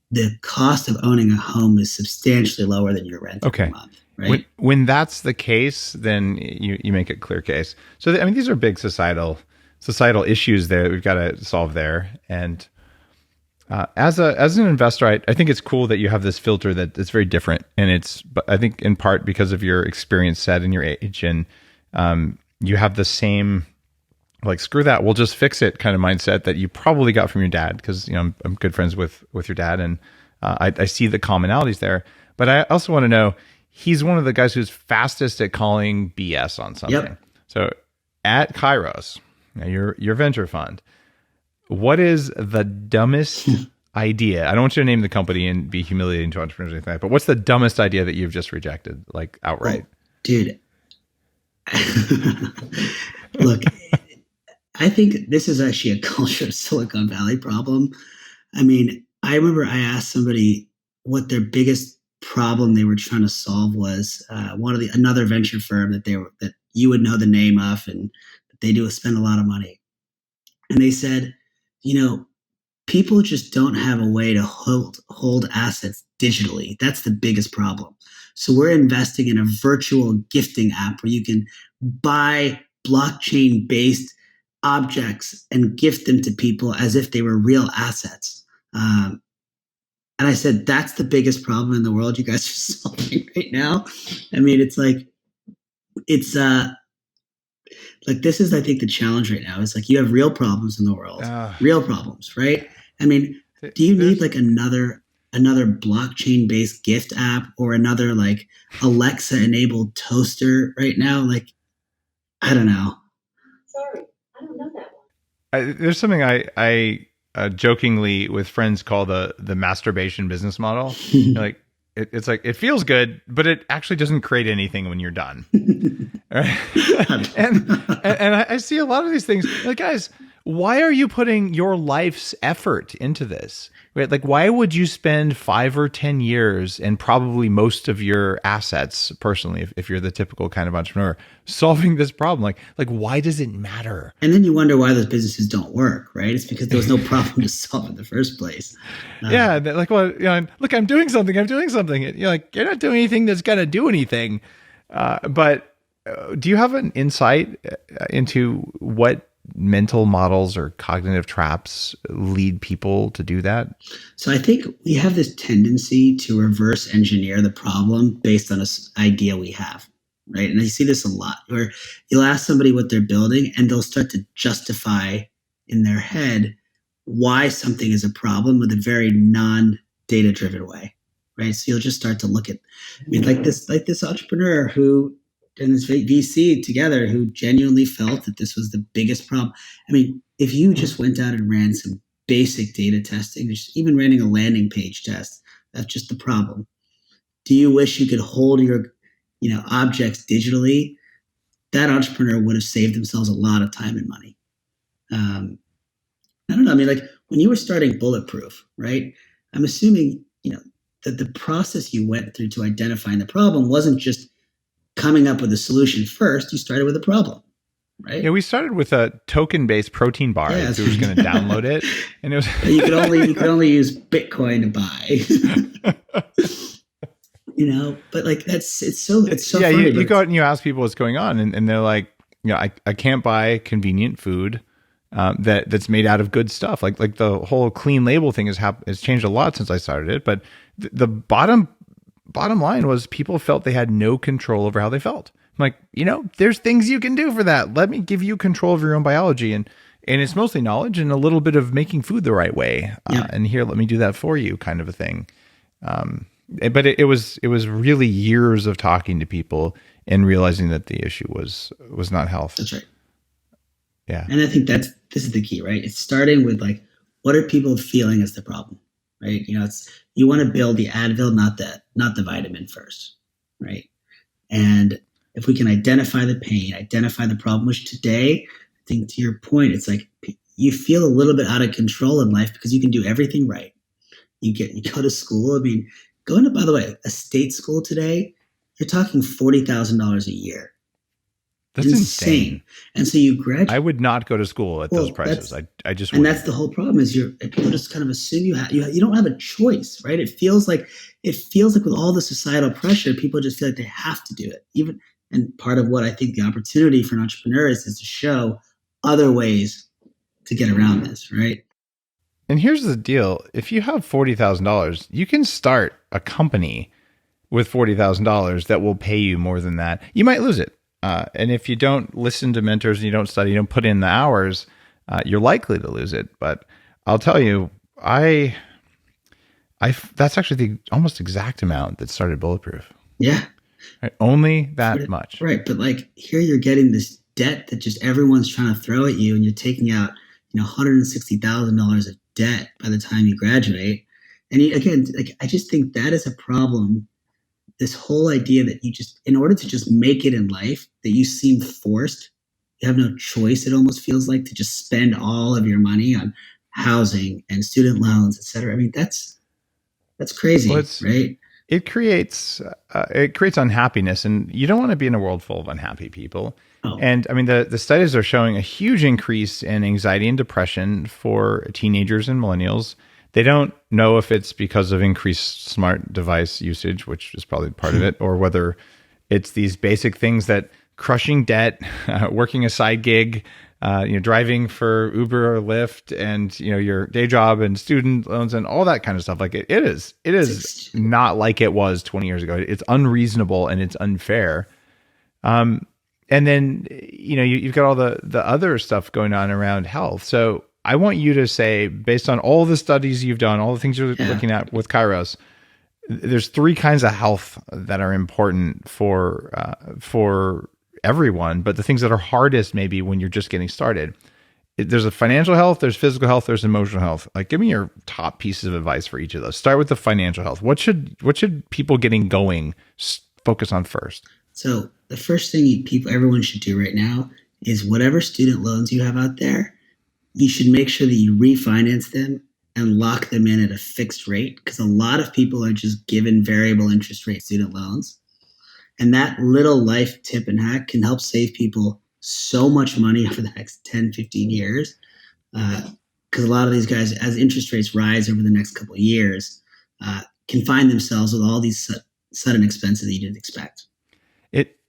[SPEAKER 3] the cost of owning a home is substantially lower than your rent every month. Right?
[SPEAKER 2] When that's the case, then you make a clear case. So I mean, these are big societal issues there that we've got to solve there. And as an investor, I think it's cool that you have this filter that's very different, and I think in part because of your experience set and your age, and you have the same like screw that, we'll just fix it kind of mindset that you probably got from your dad, because I'm good friends with your dad, and I see the commonalities there. But I also want to know, he's one of the guys who's fastest at calling BS on something. Yep. So at Kairos, your venture fund, what is the dumbest idea? I don't want you to name the company and be humiliating to entrepreneurs or anything like that, but what's the dumbest idea that you've just rejected, like outright?
[SPEAKER 3] Oh, dude. Look, I think this is actually a culture of Silicon Valley problem. I mean, I remember I asked somebody what their biggest problem they were trying to solve was. Another venture firm that you would know the name of, and they do spend a lot of money. And they said, people just don't have a way to hold assets digitally. That's the biggest problem. So we're investing in a virtual gifting app where you can buy blockchain-based objects and gift them to people as if they were real assets. And I said, that's the biggest problem in the world you guys are solving right now. I mean, it's like this is, I think, the challenge right now. It's like you have real problems in the world, real problems, right? I mean, do you need like another blockchain-based gift app or another like Alexa-enabled toaster right now? Like, I don't know.
[SPEAKER 4] Sorry, I don't know that one.
[SPEAKER 2] There's something I jokingly with friends call the masturbation business model. Like it's like it feels good, but it actually doesn't create anything when you're done. Right? and I see a lot of these things. Like, guys, why are you putting your life's effort into this? right? Like, why would you spend 5 or 10 years and probably most of your assets personally, if you're the typical kind of entrepreneur, solving this problem? Like, why does it matter?
[SPEAKER 3] And then you wonder why those businesses don't work, right? It's because there was no problem to solve in the first place.
[SPEAKER 2] Yeah, like, well, look, I'm doing something. You're like, you're not doing anything that's gonna do anything. But do you have an insight into what mental models or cognitive traps lead people to do that?
[SPEAKER 3] So I think we have this tendency to reverse engineer the problem based on an idea we have, right? And I see this a lot where you'll ask somebody what they're building and they'll start to justify in their head why something is a problem with a very non-data driven way, right? So you'll just start to look at, like this entrepreneur who and this VC together who genuinely felt that this was the biggest problem. I mean, if you just went out and ran some basic data testing, just even running a landing page test, that's just the problem. Do you wish you could hold your, objects digitally? That entrepreneur would have saved themselves a lot of time and money. I don't know. I mean, like when you were starting Bulletproof, right? I'm assuming, that the process you went through to identifying the problem wasn't just coming up with a solution first. You started with a problem, right?
[SPEAKER 2] Yeah, we started with a token-based protein bar.
[SPEAKER 3] Yeah,
[SPEAKER 2] who was going to download it, and it was
[SPEAKER 3] you could only use Bitcoin to buy. But like it's so
[SPEAKER 2] yeah.
[SPEAKER 3] funny,
[SPEAKER 2] You go out and you ask people what's going on, and they're like, I can't buy convenient food that's made out of good stuff. Like the whole clean label thing has changed a lot since I started it, but the bottom line was people felt they had no control over how they felt. I'm like, there's things you can do for that. Let me give you control of your own biology. And it's mostly knowledge and a little bit of making food the right way.
[SPEAKER 3] Yeah.
[SPEAKER 2] And here, let me do that for you, kind of a thing. But it was really years of talking to people and realizing that the issue was not health.
[SPEAKER 3] That's right.
[SPEAKER 2] Yeah.
[SPEAKER 3] And I think this is the key, right? It's starting with like, what are people feeling as the problem, right? You want to build the Advil, not the vitamin first, right? And if we can identify the pain, identify the problem, which today, I think to your point, it's like you feel a little bit out of control in life because you can do everything right. You go to school. I mean, going to, by the way, a state school today, you're talking $40,000 a year.
[SPEAKER 2] That's insane.
[SPEAKER 3] And so you graduate.
[SPEAKER 2] I would not go to school at those prices. I just
[SPEAKER 3] and
[SPEAKER 2] wouldn't.
[SPEAKER 3] that's the whole problem is people just kind of assume you don't have a choice, right? It feels like with all the societal pressure, people just feel like they have to do it. And part of what I think the opportunity for an entrepreneur is to show other ways to get around this, right?
[SPEAKER 2] And here's the deal. If you have $40,000, you can start a company with $40,000 that will pay you more than that. You might lose it. And if you don't listen to mentors and you don't study, you don't put in the hours, you're likely to lose it. But I'll tell you, that's actually the almost exact amount that started Bulletproof.
[SPEAKER 3] Yeah.
[SPEAKER 2] Right? Only that much.
[SPEAKER 3] Right. But like here you're getting this debt that just everyone's trying to throw at you and you're taking out, $160,000 of debt by the time you graduate. And again, I just think that is a problem. This whole idea that in order to just make it in life, that you seem forced, you have no choice. It almost feels like to just spend all of your money on housing and student loans, et cetera. I mean, that's crazy, right?
[SPEAKER 2] It creates unhappiness, and you don't want to be in a world full of unhappy people.
[SPEAKER 3] Oh.
[SPEAKER 2] And I mean, the studies are showing a huge increase in anxiety and depression for teenagers and millennials. They don't know if it's because of increased smart device usage, which is probably part of it, or whether it's these basic things that crushing debt, working a side gig, driving for Uber or Lyft, and your day job and student loans and all that kind of stuff. Like it is not like it was 20 years ago. It's unreasonable and it's unfair. And then you've got all the other stuff going on around health. So I want you to say, based on all the studies you've done, all the things you're looking at with Kairos, there's 3 kinds of health that are important for everyone, but the things that are hardest maybe when you're just getting started. There's a financial health, there's physical health, there's emotional health. Like, give me your top pieces of advice for each of those. Start with the financial health. What should people getting going focus on first? So the first thing everyone should do right now is whatever student loans you have out there, you should make sure that you refinance them
[SPEAKER 3] and lock them in at a fixed rate, because a lot of people are just given variable interest rate student loans. And that little life tip and hack can help save people so much money over the next 10, 15 years. Because a lot of these guys, as interest rates rise over the next couple of years, can find themselves with all these sudden expenses that you didn't expect.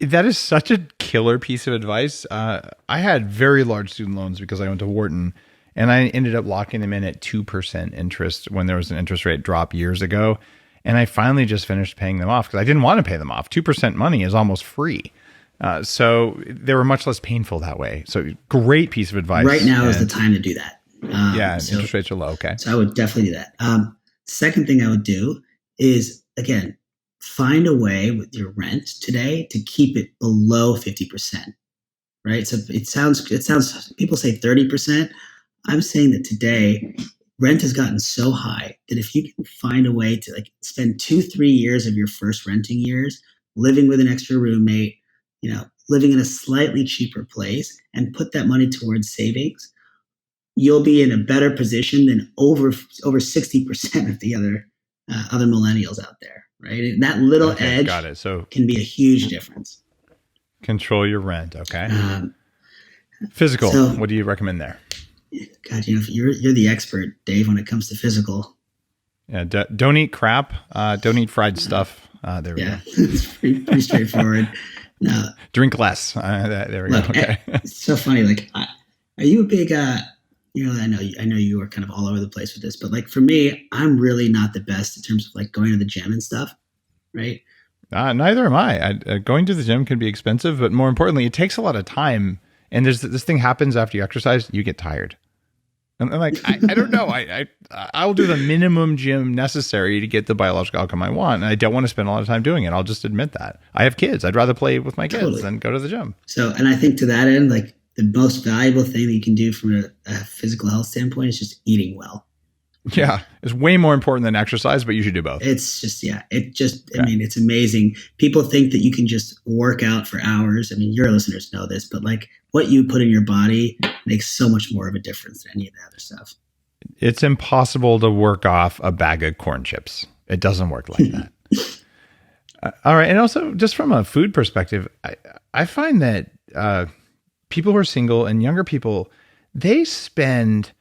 [SPEAKER 2] That is such a killer piece of advice. I had very large student loans because I went to Wharton, and I ended up locking them in at 2% interest when there was an interest rate drop years ago. And I finally just finished paying them off because I didn't want to pay them off. 2% money is almost free. So they were much less painful that way. So great piece of advice.
[SPEAKER 3] Right now is the time to do that.
[SPEAKER 2] Interest rates are low. Okay.
[SPEAKER 3] So I would definitely do that. Second thing I would do is, again, find a way with your rent today to keep it below 50%, right? So it sounds, people say 30%. I'm saying that today rent has gotten so high that if you can find a way to like spend 2-3 years of your first renting years living with an extra roommate, living in a slightly cheaper place, and put that money towards savings, you'll be in a better position than over 60% of the other millennials out there, right? And that little edge
[SPEAKER 2] got it. So
[SPEAKER 3] can be a huge difference.
[SPEAKER 2] Control your rent, okay? Physical, what do you recommend there?
[SPEAKER 3] God, you're the expert, Dave, when it comes to physical.
[SPEAKER 2] Yeah, don't eat crap. Don't eat fried stuff. There we go.
[SPEAKER 3] It's pretty straightforward. No,
[SPEAKER 2] drink less. There we go. Okay.
[SPEAKER 3] It's so funny. Like, are you a big? I know you are kind of all over the place with this, but like for me, I'm really not the best in terms of like going to the gym and stuff, right?
[SPEAKER 2] Neither am I. Going to the gym can be expensive, but more importantly, it takes a lot of time. And there's this thing happens after you exercise, you get tired. And I'm like, I don't know. I'll do the minimum gym necessary to get the biological outcome I want. And I don't want to spend a lot of time doing it. I'll just admit that. I have kids. I'd rather play with my kids than go to the gym.
[SPEAKER 3] So, and I think to that end, like the most valuable thing that you can do from a physical health standpoint is just eating well.
[SPEAKER 2] Yeah. It's way more important than exercise, but you should do both.
[SPEAKER 3] It's just, I mean, it's amazing. People think that you can just work out for hours. I mean, your listeners know this, but like what you put in your body makes so much more of a difference than any of the other stuff.
[SPEAKER 2] It's impossible to work off a bag of corn chips. It doesn't work like that. All right. And also just from a food perspective, I find that people who are single and younger people, they spend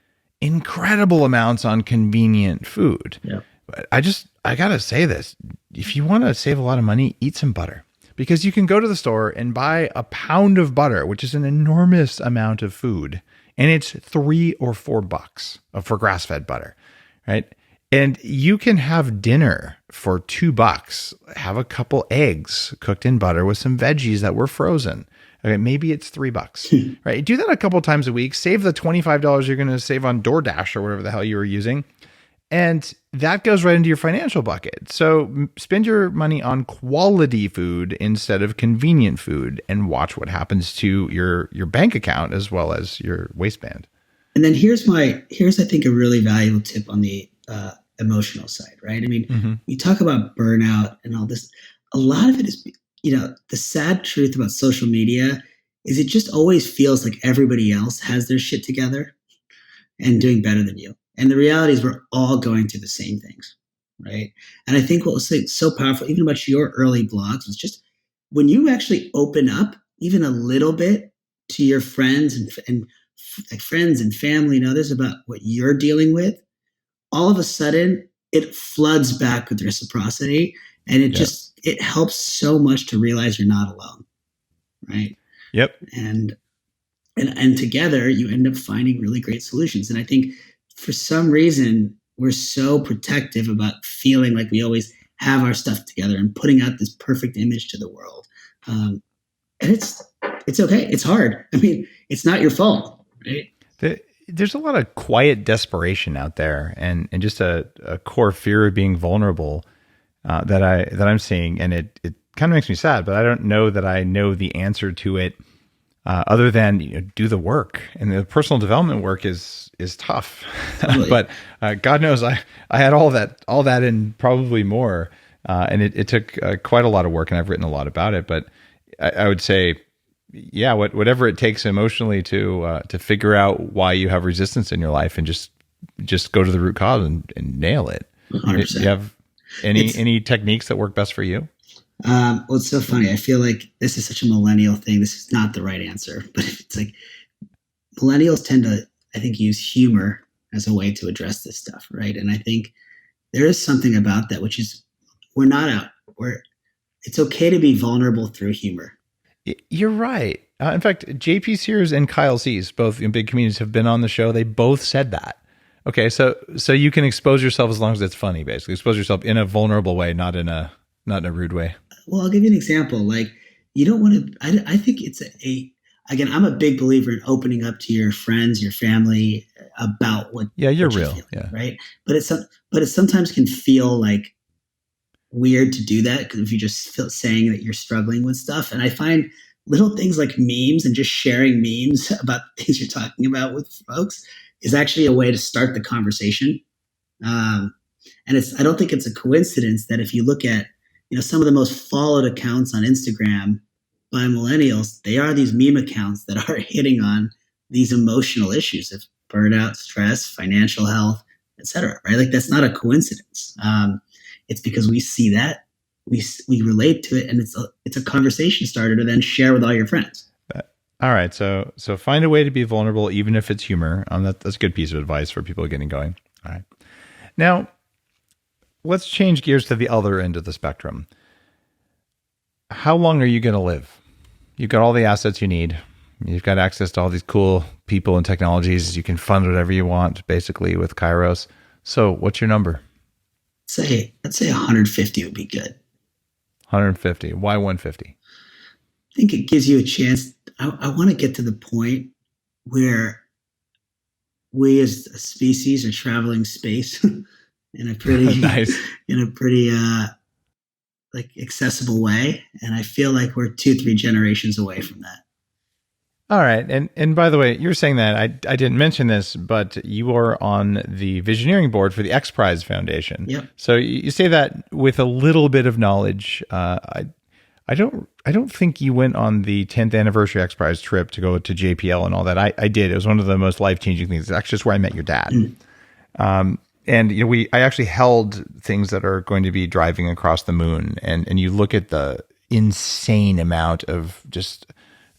[SPEAKER 2] incredible amounts on convenient food. Yeah. But I got to say this. If you want to save a lot of money, eat some butter. Because you can go to the store and buy a pound of butter, which is an enormous amount of food, and it's $3 or $4 for grass-fed butter, right? And you can have dinner for $2. Have a couple eggs cooked in butter with some veggies that were frozen. Okay, maybe it's $3, right? Do that a couple times a week. Save the $25 you're going to save on DoorDash or whatever the hell you were using. And that goes right into your financial bucket. So spend your money on quality food instead of convenient food, and watch what happens to your bank account as well as your waistband.
[SPEAKER 3] And then here's I think a really valuable tip on the emotional side, right? I mean, you talk about burnout and all this. A lot of it is, the sad truth about social media is it just always feels like everybody else has their shit together and doing better than you. And the reality is we're all going through the same things, right? And I think what was so powerful, even about your early blogs, was just when you actually open up even a little bit to your friends and friends and family and others about what you're dealing with, all of a sudden it floods back with reciprocity, and it helps so much to realize you're not alone, right?
[SPEAKER 2] Yep.
[SPEAKER 3] And together you end up finding really great solutions. And I think for some reason, we're so protective about feeling like we always have our stuff together and putting out this perfect image to the world. And it's okay. It's hard. I mean, it's not your fault, right?
[SPEAKER 2] There's a lot of quiet desperation out there, and just a core fear of being vulnerable that I'm seeing. And it kind of makes me sad, but I don't know that I know the answer to it other than do the work. And the personal development work is tough. Totally. But God knows I had all that and probably more. And it took quite a lot of work, and I've written a lot about it. But I would say, whatever it takes emotionally to figure out why you have resistance in your life, and just just go to the root cause and nail it.
[SPEAKER 3] 100%.
[SPEAKER 2] Do you have any techniques that work best for you?
[SPEAKER 3] Well, it's so funny. I feel like this is such a millennial thing. This is not the right answer, but it's like millennials tend to, I think, use humor as a way to address this stuff, right? And I think there is something about that, which is it's okay to be vulnerable through humor.
[SPEAKER 2] You're right. In fact, JP Sears and Kyle Cease, both in big communities, have been on the show. They both said that. Okay, so you can expose yourself as long as it's funny, basically. Expose yourself in a vulnerable way, not in a rude way.
[SPEAKER 3] Well, I'll give you an example. Like, you don't want to, I think it's again, I'm a big believer in opening up to your friends, your family about what
[SPEAKER 2] you're
[SPEAKER 3] what
[SPEAKER 2] real.
[SPEAKER 3] Feeling,
[SPEAKER 2] yeah.
[SPEAKER 3] Right. But it sometimes can feel like weird to do that because if you just feel saying that you're struggling with stuff. And I find little things like memes and just sharing memes about things you're talking about with folks is actually a way to start the conversation. And I don't think it's a coincidence that if you look at, some of the most followed accounts on Instagram by millennials, they are these meme accounts that are hitting on these emotional issues of burnout, stress, financial health, etc. Right? Like that's not a coincidence. It's because we see that, we relate to it, and it's a conversation starter to then share with all your friends.
[SPEAKER 2] All right, so find a way to be vulnerable, even if it's humor. That's a good piece of advice for people getting going. All right, now let's change gears to the other end of the spectrum. How long are you going to live? You've got all the assets you need. You've got access to all these cool people and technologies. You can fund whatever you want, basically, with Kairos. So what's your number?
[SPEAKER 3] Let's say 150 would be good.
[SPEAKER 2] 150. Why 150?
[SPEAKER 3] I think it gives you a chance. I want to get to the point where we as a species are traveling space in a pretty
[SPEAKER 2] nice.
[SPEAKER 3] Like accessible way. And I feel like we're 2-3 generations away from that.
[SPEAKER 2] All right. And by the way, you're saying that I didn't mention this, but you are on the visioneering board for the XPrize Foundation.
[SPEAKER 3] Yep.
[SPEAKER 2] So you say that with a little bit of knowledge. I don't think you went on the 10th anniversary XPrize trip to go to JPL and all that. I did. It was one of the most life-changing things. It's actually just where I met your dad. And I actually held things that are going to be driving across the moon, and you look at the insane amount of just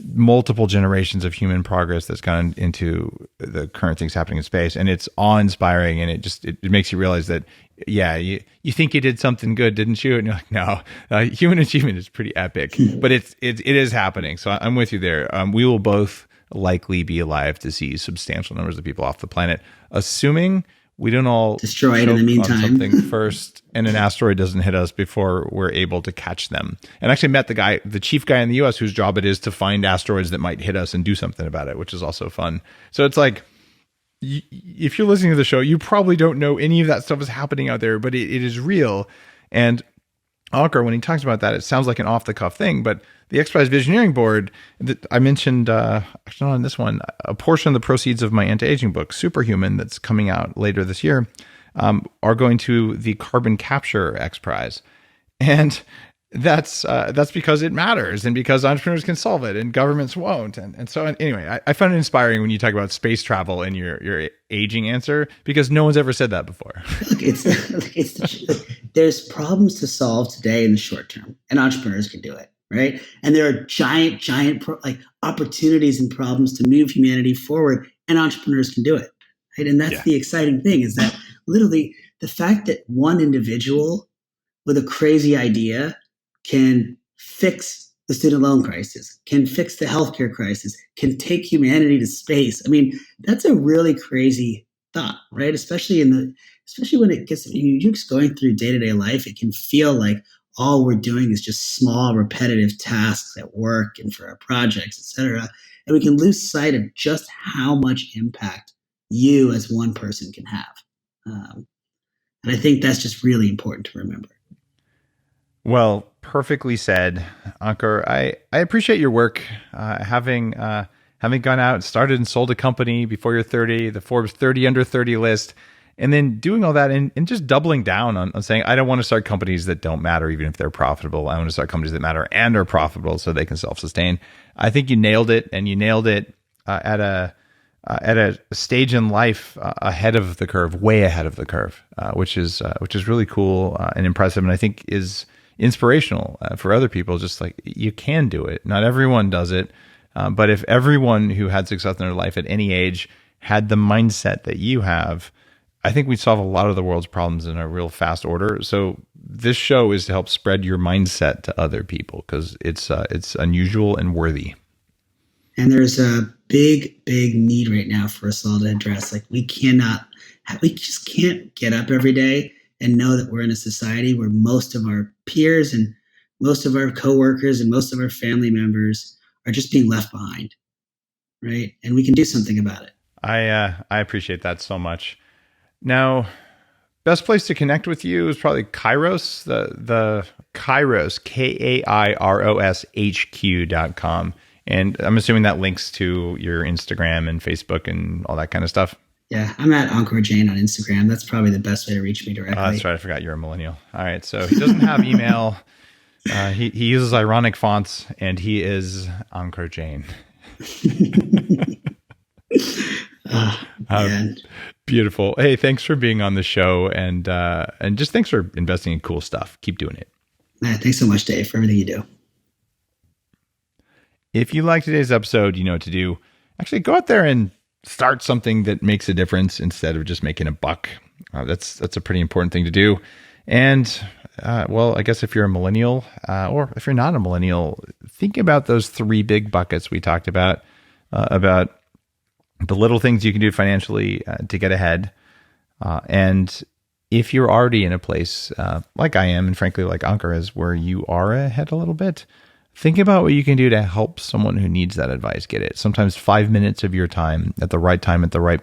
[SPEAKER 2] multiple generations of human progress that's gone into the current things happening in space, and it's awe-inspiring, and it makes you realize that you think you did something good, didn't you? And you're like, no, human achievement is pretty epic, but it is happening. So I'm with you there. We will both likely be alive to see substantial numbers of people off the planet, assuming we don't all
[SPEAKER 3] destroy it in the meantime.
[SPEAKER 2] Something first, and an asteroid doesn't hit us before we're able to catch them. And I actually met the chief guy in the U.S. whose job it is to find asteroids that might hit us and do something about it, which is also fun. So it's like, if you're listening to the show, you probably don't know any of that stuff is happening out there, but it is real. And Ankur, when he talks about that, it sounds like an off-the-cuff thing, but the XPrize Visioneering Board, I mentioned, actually not on this one, a portion of the proceeds of my anti-aging book, Superhuman, that's coming out later this year, are going to the Carbon Capture XPrize. And that's because it matters, and because entrepreneurs can solve it and governments won't. And so anyway, I find it inspiring when you talk about space travel in your aging answer, because no one's ever said that before.
[SPEAKER 3] Look, there's problems to solve today in the short term, and entrepreneurs can do it, right? And there are giant opportunities and problems to move humanity forward, and entrepreneurs can do it, right? And that's the exciting thing, is that literally the fact that one individual with a crazy idea can fix the student loan crisis, can fix the healthcare crisis, can take humanity to space. I mean, that's a really crazy thought, right? Especially when it gets, you're just going through day-to-day life, it can feel like all we're doing is just small, repetitive tasks at work and for our projects, et cetera. And we can lose sight of just how much impact you as one person can have. And I think that's just really important to remember.
[SPEAKER 2] Well, perfectly said, Ankur. I appreciate your work, having gone out and started and sold a company before you're 30, the Forbes 30 under 30 list, and then doing all that and just doubling down on saying, I don't want to start companies that don't matter, even if they're profitable. I want to start companies that matter and are profitable so they can self-sustain. I think you nailed it, and you nailed it at at a stage in life ahead of the curve, way ahead of the curve, which is really cool and impressive, and I think is inspirational for other people. Just like, you can do it. Not everyone does it, but if everyone who had success in their life at any age had the mindset that you have, I think we'd solve a lot of the world's problems in a real fast order. So this show is to help spread your mindset to other people, because it's unusual and worthy.
[SPEAKER 3] And there's a big need right now for us all to address. Like, we just can't get up every day and know that we're in a society where most of our peers and most of our coworkers and most of our family members are just being left behind, right? And we can do something about it. I
[SPEAKER 2] appreciate that so much. Now, best place to connect with you is probably Kairos, the Kairos, KAIROSHQ.com. And I'm assuming that links to your Instagram and Facebook and all that kind of stuff.
[SPEAKER 3] Yeah, I'm at Ankur Jain on Instagram. That's probably the best way to reach me directly.
[SPEAKER 2] Oh, that's right. I forgot you're a millennial. All right. So he doesn't have email. He uses ironic fonts, and he is Ankur Jain. Beautiful. Hey, thanks for being on the show, and just thanks for investing in cool stuff. Keep doing it.
[SPEAKER 3] Thanks so much, Dave, for everything you do.
[SPEAKER 2] If you like today's episode, you know what to do. Actually, go out there and start something that makes a difference instead of just making a buck. That's a pretty important thing to do. And well, I guess if you're a millennial, or if you're not a millennial, think about those 3 big buckets we talked about the little things you can do financially to get ahead. And if you're already in a place like I am, and frankly like Ankur is, where you are ahead a little bit, think about what you can do to help someone who needs that advice get it. Sometimes 5 minutes of your time at the right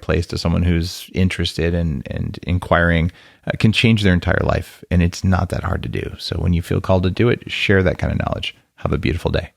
[SPEAKER 2] place to someone who's interested and inquiring can change their entire life. And it's not that hard to do. So when you feel called to do it, share that kind of knowledge. Have a beautiful day.